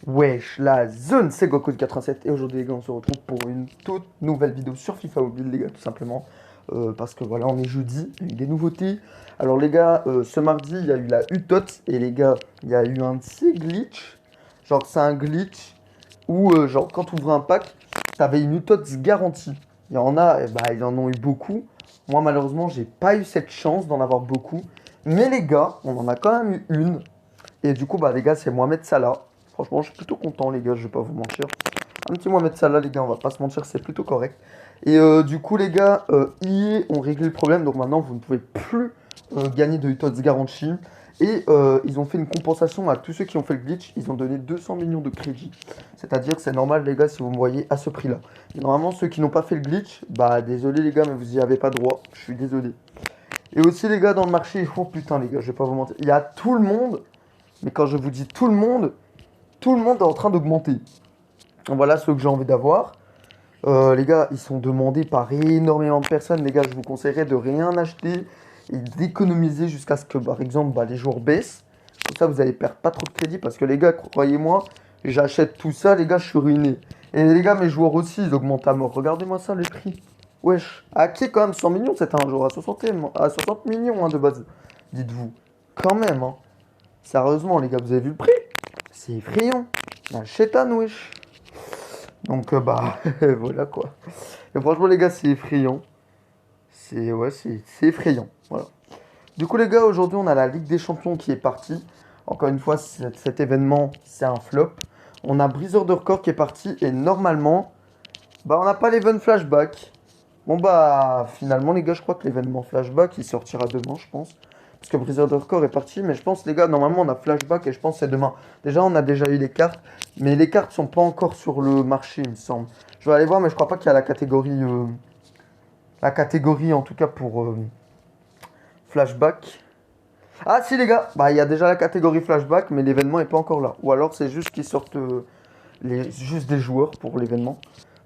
Wesh, la zone, c'est Goku87 et aujourd'hui les gars on se retrouve pour une toute nouvelle vidéo sur FIFA Mobile les gars tout simplement parce que voilà on est jeudi, il y a eu des nouveautés. Alors les gars ce mardi il y a eu la UTOT et les gars il y a eu un petit glitch, genre c'est un glitch où genre quand tu ouvrais un pack t'avais une UTOT garantie. Il y en a, bah ils en ont eu beaucoup, moi malheureusement j'ai pas eu cette chance d'en avoir beaucoup, mais les gars on en a quand même eu une. Et du coup, bah, les gars, c'est Mohamed Salah. Franchement, je suis plutôt content, les gars, je vais pas vous mentir. Un petit Mohamed Salah, les gars, on va pas se mentir, c'est plutôt correct. Et du coup, les gars, EA ont réglé le problème. Donc maintenant, vous ne pouvez plus gagner de Utots Guarantee. Et ils ont fait une compensation à tous ceux qui ont fait le glitch. Ils ont donné 200 millions de crédits. C'est-à-dire que c'est normal, les gars, si vous me voyez à ce prix-là. Et normalement, ceux qui n'ont pas fait le glitch, bah désolé, les gars, mais vous y avez pas droit. Je suis désolé. Et aussi, les gars, dans le marché, oh putain, les gars, je vais pas vous mentir. Il y a tout le monde. Mais quand je vous dis tout le monde est en train d'augmenter. Voilà ceux que j'ai envie d'avoir. Les gars, ils sont demandés par énormément de personnes. Les gars, je vous conseillerais de rien acheter et d'économiser jusqu'à ce que, par exemple, bah, les jours baissent. Comme ça, vous allez perdre pas trop de crédit parce que les gars, croyez-moi, j'achète tout ça, les gars, je suis ruiné. Et les gars, mes joueurs aussi, ils augmentent à mort. Regardez-moi ça, les prix. Wesh. À qui quand même 100 millions, c'est un joueur à 60 millions hein, de base. Dites-vous. Quand même, hein. Sérieusement, les gars, vous avez vu le prix? C'est effrayant. La chétane, wesh. Donc, bah, voilà quoi. Et franchement, les gars, c'est effrayant. C'est effrayant. Voilà. Du coup, les gars, aujourd'hui, on a la Ligue des Champions qui est partie. Encore une fois, cet événement, c'est un flop. On a Briseur de record qui est parti. Et normalement, bah, on n'a pas l'event flashback. Bon, bah, finalement, les gars, je crois que l'événement flashback, il sortira demain, je pense. Parce que Briseur de record est parti. Mais je pense, les gars, normalement, on a flashback et je pense que c'est demain. Déjà, on a déjà eu les cartes. Mais les cartes sont pas encore sur le marché, il me semble. Je vais aller voir, mais je crois pas qu'il y a la catégorie. La catégorie, en tout cas, pour flashback. Ah, si, les gars, bah, il y a déjà la catégorie flashback, mais l'événement est pas encore là. Ou alors, c'est juste qu'ils sortent juste des joueurs pour l'événement.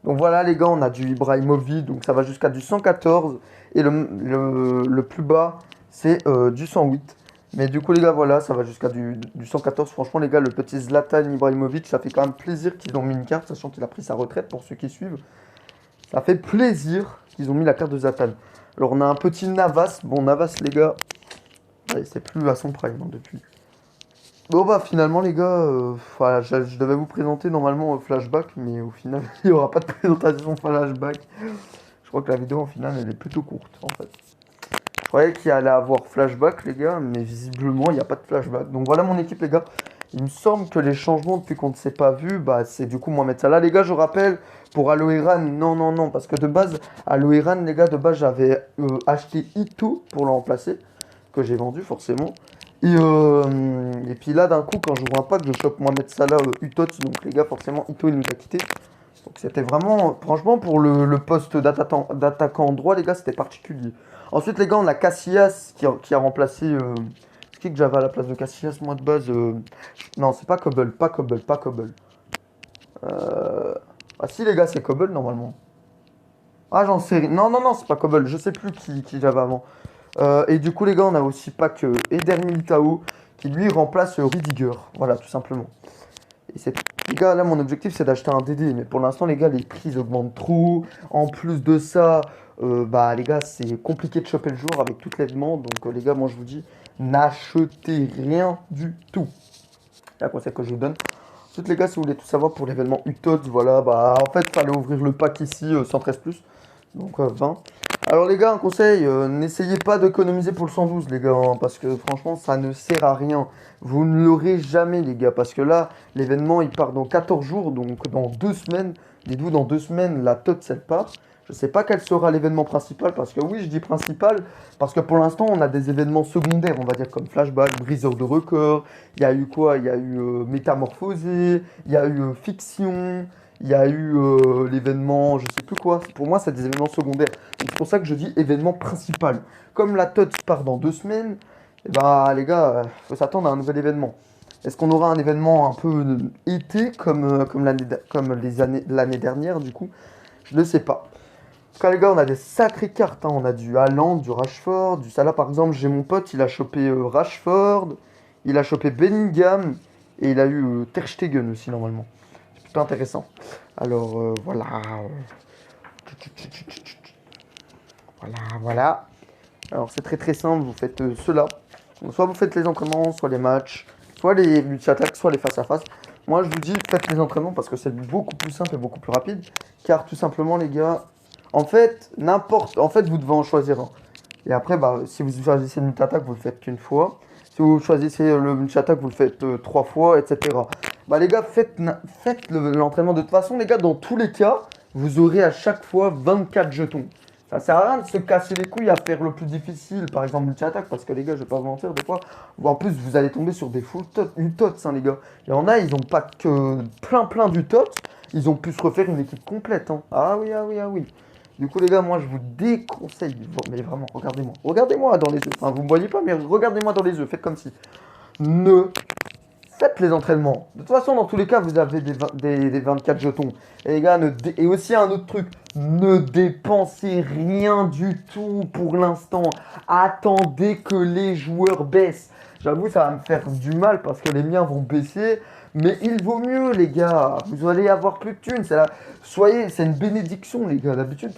Donc voilà, les gars, on a du Ibrahimovic, donc ça va jusqu'à du 114. Et le plus bas, c'est du 108. Mais du coup, les gars, voilà, ça va jusqu'à du 114. Franchement, les gars, le petit Zlatan Ibrahimovic, ça fait quand même plaisir qu'ils ont mis une carte, sachant qu'il a pris sa retraite pour ceux qui suivent. Ça fait plaisir qu'ils ont mis la carte de Zlatan. Alors, on a un petit Navas. Bon, Navas, les gars, ouais, c'est plus à son prime hein, depuis. Bon bah finalement les gars, voilà, je devais vous présenter normalement flashback, mais au final il n'y aura pas de présentation flashback. Je crois que la vidéo en finale elle est plutôt courte en fait. Je croyais qu'il allait avoir flashback les gars, mais visiblement il n'y a pas de flashback. Donc voilà mon équipe les gars. Il me semble que les changements depuis qu'on ne s'est pas vu, bah c'est du coup Mohamed Salah. Les gars je rappelle, pour Aloeran, non non non, parce que de base, Aloeran les gars, de base j'avais acheté Ito pour le remplacer, que j'ai vendu forcément. Et puis là, d'un coup, quand je vois un pack, je chope Mohamed Salah Utot. Donc les gars, forcément, Ito, il nous a quittés. Donc c'était vraiment, franchement, pour le poste d'attaquant droit, les gars, c'était particulier. Ensuite, les gars, on a Casillas qui a remplacé... c'est qui que j'avais à la place de Casillas, moi, de base non, c'est pas Cobble, pas Cobble, pas Cobble. Ah si, les gars, c'est Cobble, normalement. Ah, j'en sais rien. Non, non, non, c'est pas Cobble. Je sais plus qui j'avais avant. Et du coup, les gars, on a aussi Pack Eder Militao qui lui remplace Rudiger. Voilà, tout simplement. Et les gars, là, mon objectif, c'est d'acheter un DD. Mais pour l'instant, les gars, les prix ils augmentent trop. En plus de ça, bah, les gars, c'est compliqué de choper le joueur avec toute l'événement. Donc, les gars, moi, je vous dis, n'achetez rien du tout. C'est un conseil que je vous donne. Ensuite, les gars, si vous voulez tout savoir pour l'événement UTOTS, voilà, bah, en fait, fallait ouvrir le pack ici, 113+. Donc, 20. Alors les gars, un conseil, n'essayez pas d'économiser pour le 112 les gars, hein, parce que franchement ça ne sert à rien. Vous ne l'aurez jamais les gars, parce que là, l'événement il part dans 14 jours, donc dans 2 semaines. Dites-vous, dans 2 semaines, la TOTS elle part. Je sais pas quel sera l'événement principal, parce que oui, je dis principal, parce que pour l'instant on a des événements secondaires, on va dire comme Flashback, Briseur de record, il y a eu quoi? Il y a eu Métamorphosé, il y a eu Fiction, il y a eu l'événement, je sais plus quoi. Pour moi, c'est des événements secondaires. Donc, c'est pour ça que je dis événement principal. Comme la TOTS part dans 2 semaines, et bah les gars, faut s'attendre à un nouvel événement. Est-ce qu'on aura un événement un peu été comme l'année dernière du coup? Je ne sais pas. En tout cas les gars, on a des sacrées cartes. Hein. On a du Haaland, du Rashford, du Salah par exemple. J'ai mon pote, il a chopé Rashford, il a chopé Bellingham, Et il a eu Ter Stegen aussi, normalement. C'est plutôt intéressant. Alors, voilà. Voilà, voilà. Alors, c'est très très simple. Vous faites cela. Donc, soit vous faites les entraînements, soit les matchs, soit les multi-attaques, soit les face-à-face. Moi, je vous dis, faites les entraînements parce que c'est beaucoup plus simple et beaucoup plus rapide. Car tout simplement, les gars, en fait, vous devez en choisir un. Et après, bah, si vous choisissez le multi-attaque, vous le faites qu'une fois. Si vous choisissez le multi-attaque, vous le faites 3 fois, etc. Bah, les gars, faites l'entraînement. De toute façon, les gars, dans tous les cas, vous aurez à chaque fois 24 jetons. Ça sert à rien de se casser les couilles à faire le plus difficile, par exemple multi-attaque, parce que les gars, je vais pas vous mentir, des fois, en plus, vous allez tomber sur des full UTOTS, hein, les gars. Il y en a, ils ont pas que plein d'UTOTS, ils ont pu se refaire une équipe complète, hein. Ah oui, ah oui, ah oui. Du coup, les gars, moi, je vous déconseille, mais vraiment, regardez-moi. Regardez-moi dans les yeux. Enfin, vous me voyez pas, mais regardez-moi dans les yeux. Faites comme si. Ne faites les entraînements. De toute façon, dans tous les cas, vous avez des 24 jetons. Et les gars, et aussi un autre truc, ne dépensez rien du tout pour l'instant. Attendez que les joueurs baissent. J'avoue, ça va me faire du mal parce que les miens vont baisser. Mais il vaut mieux, les gars. Vous allez avoir plus de thunes. C'est une bénédiction, les gars. D'habitude,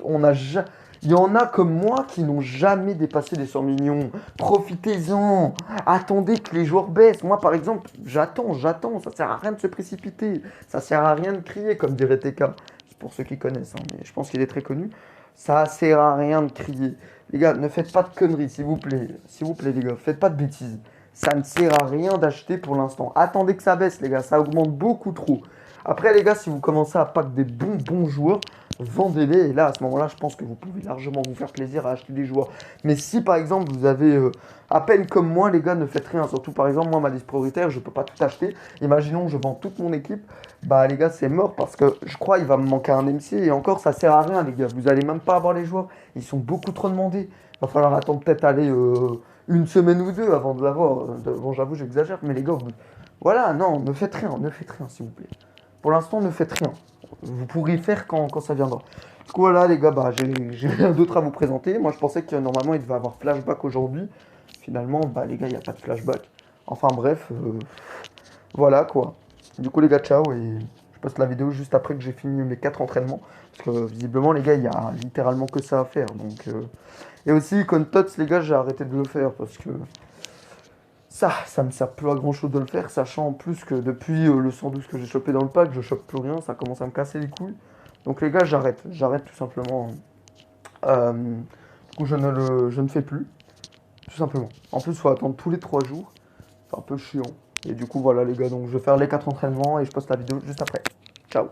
il y en a comme moi qui n'ont jamais dépassé les 100 millions. Profitez-en. Attendez que les joueurs baissent. Moi, par exemple, j'attends. Ça sert à rien de se précipiter. Ça sert à rien de crier, comme dirait TK. C'est pour ceux qui connaissent, hein, mais je pense qu'il est très connu. Ça sert à rien de crier. Les gars, ne faites pas de conneries, s'il vous plaît. S'il vous plaît, les gars, faites pas de bêtises. Ça ne sert à rien d'acheter pour l'instant. Attendez que ça baisse, les gars. Ça augmente beaucoup trop. Après, les gars, si vous commencez à pack des bons joueurs, vendez-les. Et là, à ce moment-là, je pense que vous pouvez largement vous faire plaisir à acheter des joueurs. Mais si, par exemple, vous avez à peine comme moi, les gars, ne faites rien. Surtout, par exemple, moi, ma liste prioritaire, je ne peux pas tout acheter. Imaginons, je vends toute mon équipe. Bah, les gars, c'est mort parce que je crois qu'il va me manquer un MC. Et encore, ça sert à rien, les gars. Vous n'allez même pas avoir les joueurs. Ils sont beaucoup trop demandés. Il va falloir attendre peut-être aller une semaine ou deux avant de l'avoir. Bon, j'avoue, j'exagère, mais les gars, voilà, non, ne faites rien, s'il vous plaît. Pour l'instant, ne faites rien. Vous pourrez faire quand ça viendra. Du coup, voilà, les gars, bah, j'ai rien d'autre à vous présenter. Moi, je pensais que normalement, il devait avoir flashback aujourd'hui. Finalement, bah, les gars, il n'y a pas de flashback. Enfin, bref, voilà, quoi. Du coup, les gars, ciao. Et je poste la vidéo juste après que j'ai fini mes 4 entraînements. Parce que, visiblement, les gars, il y a littéralement que ça à faire. Donc, Et aussi, comme TOTS, les gars, j'ai arrêté de le faire parce que ça me sert plus à grand chose de le faire, sachant en plus que depuis le 112 que j'ai chopé dans le pack, je chope plus rien, ça commence à me casser les couilles. Donc les gars, j'arrête tout simplement. Du coup, je ne fais plus, tout simplement. En plus, il faut attendre tous les 3 jours, c'est un peu chiant. Et du coup, voilà les gars, donc je vais faire les 4 entraînements et je poste la vidéo juste après. Ciao.